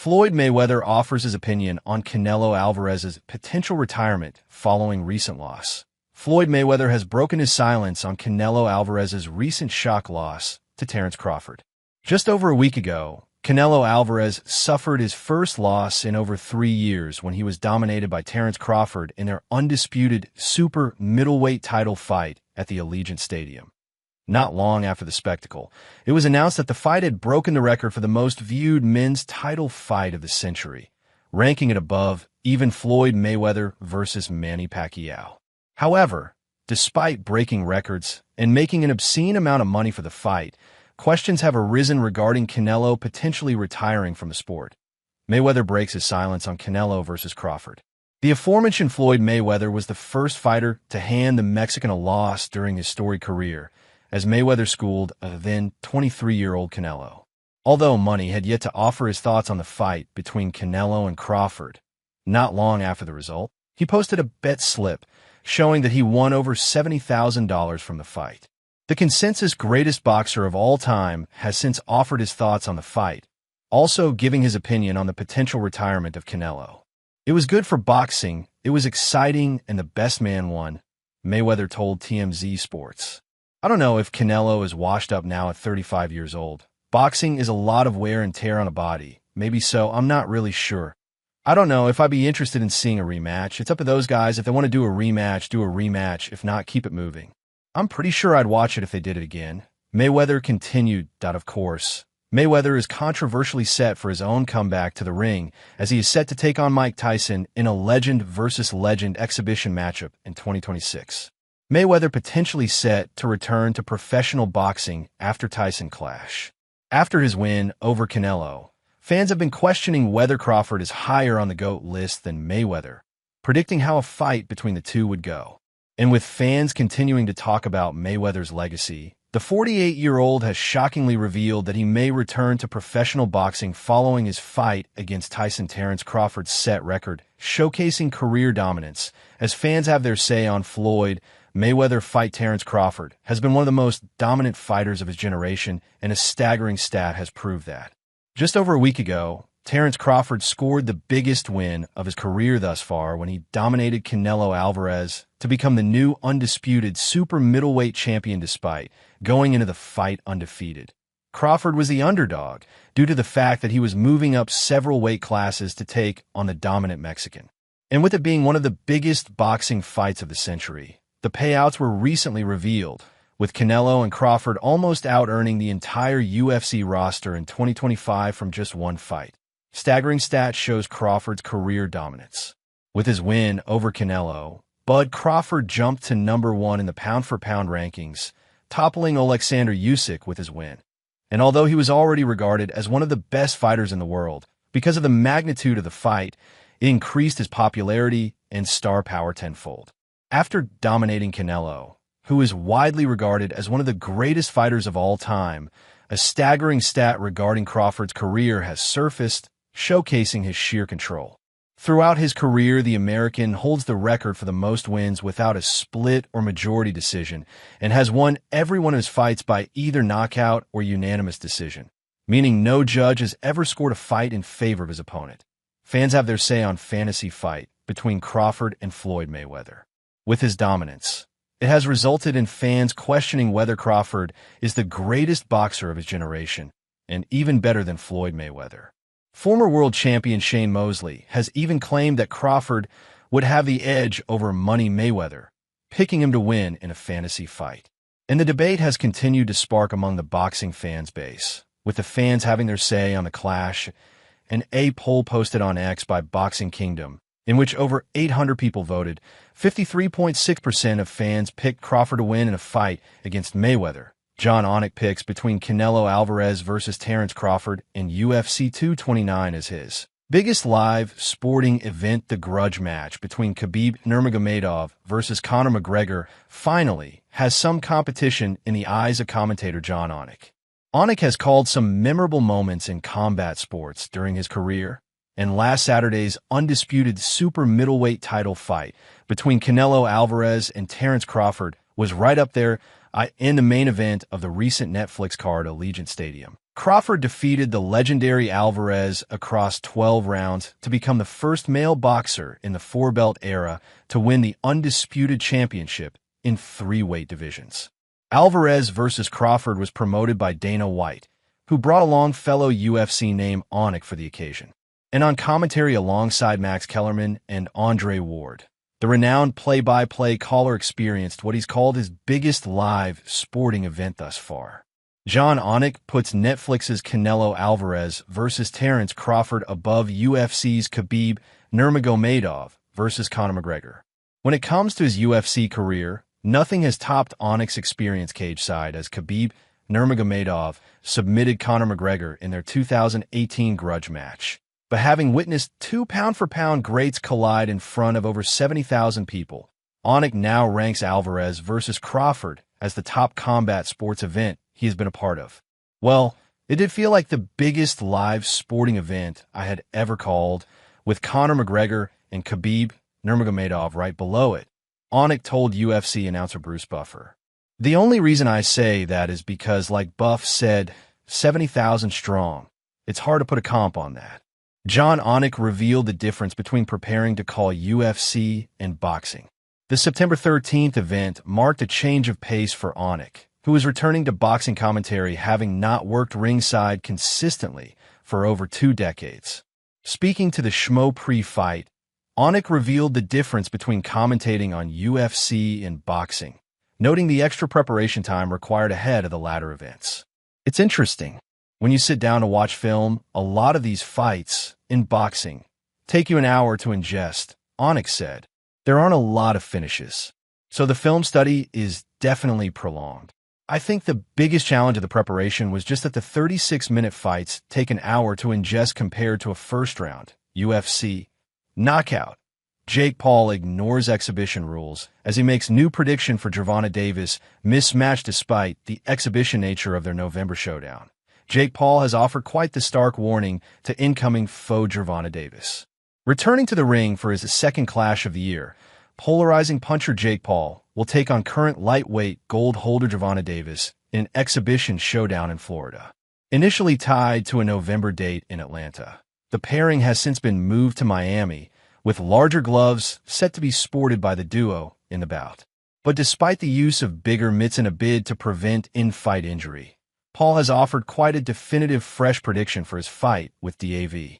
Floyd Mayweather offers his opinion on Canelo Alvarez's potential retirement following recent loss. Floyd Mayweather has broken his silence on Canelo Alvarez's recent shock loss to Terence Crawford. Just over a week ago, Canelo Alvarez suffered his first loss in over 3 years when he was dominated by Terence Crawford in their undisputed super middleweight title fight at the Allegiant Stadium. Not long after the spectacle, it was announced that the fight had broken the record for the most viewed men's title fight of the century, ranking it above even Floyd Mayweather versus Manny Pacquiao. However, despite breaking records and making an obscene amount of money for the fight, questions have arisen regarding Canelo potentially retiring from the sport. Mayweather breaks his silence on Canelo versus Crawford. The aforementioned Floyd Mayweather was the first fighter to hand the Mexican a loss during his storied career, as Mayweather schooled a then 23-year-old Canelo. Although Money had yet to offer his thoughts on the fight between Canelo and Crawford, not long after the result, he posted a bet slip showing that he won over $70,000 from the fight. The consensus greatest boxer of all time has since offered his thoughts on the fight, also giving his opinion on the potential retirement of Canelo. "It was good for boxing, it was exciting, and the best man won," Mayweather told TMZ Sports. "I don't know if Canelo is washed up now at 35 years old. Boxing is a lot of wear and tear on a body. Maybe so, I'm not really sure. I don't know if I'd be interested in seeing a rematch. It's up to those guys. If they want to do a rematch, do a rematch. If not, keep it moving. I'm pretty sure I'd watch it if they did it again." Mayweather continued. Of course, Mayweather is controversially set for his own comeback to the ring as he is set to take on Mike Tyson in a legend versus legend exhibition matchup in 2026. Mayweather potentially set to return to professional boxing after Tyson clash. After his win over Canelo, fans have been questioning whether Crawford is higher on the GOAT list than Mayweather, predicting how a fight between the two would go. And with fans continuing to talk about Mayweather's legacy, the 48-year-old has shockingly revealed that he may return to professional boxing following his fight against Tyson. Terence Crawford's set record, showcasing career dominance. As fans have their say on Floyd Mayweather fight, Terence Crawford has been one of the most dominant fighters of his generation, and a staggering stat has proved that. Just over a week ago, Terence Crawford scored the biggest win of his career thus far when he dominated Canelo Alvarez to become the new undisputed super middleweight champion despite going into the fight undefeated. Crawford was the underdog due to the fact that he was moving up several weight classes to take on the dominant Mexican. And with it being one of the biggest boxing fights of the century, the payouts were recently revealed, with Canelo and Crawford almost out-earning the entire UFC roster in 2025 from just one fight. Staggering stats shows Crawford's career dominance. With his win over Canelo, Bud Crawford jumped to #1 in the pound-for-pound rankings, toppling Alexander Usyk with his win. And although he was already regarded as one of the best fighters in the world, because of the magnitude of the fight, it increased his popularity and star power tenfold. After dominating Canelo, who is widely regarded as one of the greatest fighters of all time, a staggering stat regarding Crawford's career has surfaced, showcasing his sheer control. Throughout his career, the American holds the record for the most wins without a split or majority decision, and has won every one of his fights by either knockout or unanimous decision, meaning no judge has ever scored a fight in favor of his opponent. Fans have their say on fantasy fight between Crawford and Floyd Mayweather. With his dominance, it has resulted in fans questioning whether Crawford is the greatest boxer of his generation, and even better than Floyd Mayweather. Former world champion Shane Mosley has even claimed that Crawford would have the edge over Money Mayweather, picking him to win in a fantasy fight. And the debate has continued to spark among the boxing fans base, with the fans having their say on the clash. A poll posted on X by Boxing Kingdom, in which over 800 people voted, 53.6% of fans picked Crawford to win in a fight against Mayweather. John Onik picks between Canelo Alvarez versus Terence Crawford and UFC 229 as his biggest live sporting event. The grudge match between Khabib Nurmagomedov versus Conor McGregor finally has some competition in the eyes of commentator John Onik. Onik has called some memorable moments in combat sports during his career, and last Saturday's undisputed super middleweight title fight between Canelo Alvarez and Terence Crawford was right up there in the main event of the recent Netflix card Allegiant Stadium. Crawford defeated the legendary Alvarez across 12 rounds to become the first male boxer in the four-belt era to win the undisputed championship in 3 weight divisions. Alvarez versus Crawford was promoted by Dana White, who brought along fellow UFC name Onik for the occasion, and on commentary alongside Max Kellerman and Andre Ward. The renowned play-by-play caller experienced what he's called his biggest live sporting event thus far. John Onik puts Netflix's Canelo Alvarez versus Terence Crawford above UFC's Khabib Nurmagomedov versus Conor McGregor. When it comes to his UFC career, nothing has topped Onik's experience cage-side as Khabib Nurmagomedov submitted Conor McGregor in their 2018 grudge match. But having witnessed 2 pound-for-pound greats collide in front of over 70,000 people, Onik now ranks Alvarez versus Crawford as the top combat sports event he has been a part of. Well, it did feel like the biggest live sporting event I had ever called, with Conor McGregor and Khabib Nurmagomedov right below it, Onik told UFC announcer Bruce Buffer. The only reason I say that is because, like Buff said, 70,000 strong. It's hard to put a comp on that. John Onik revealed the difference between preparing to call UFC and boxing. The September 13th event marked a change of pace for Onik, who is returning to boxing commentary having not worked ringside consistently for over 2 decades. Speaking to the Schmo pre-fight, Onik revealed the difference between commentating on UFC and boxing, noting the extra preparation time required ahead of the latter events. It's interesting. When you sit down to watch film, a lot of these fights, in boxing, take you an hour to ingest, Onik said. There aren't a lot of finishes, so the film study is definitely prolonged. I think the biggest challenge of the preparation was just that the 36-minute fights take an hour to ingest compared to a first-round UFC knockout. Jake Paul ignores exhibition rules as he makes new prediction for Gervonta Davis mismatched despite the exhibition nature of their November showdown. Jake Paul has offered quite the stark warning to incoming foe Gervonta Davis. Returning to the ring for his second clash of the year, polarizing puncher Jake Paul will take on current lightweight gold holder Gervonta Davis in an exhibition showdown in Florida. Initially tied to a November date in Atlanta, the pairing has since been moved to Miami, with larger gloves set to be sported by the duo in the bout. But despite the use of bigger mitts in a bid to prevent in-fight injury, Paul has offered quite a definitive fresh prediction for his fight with DAV.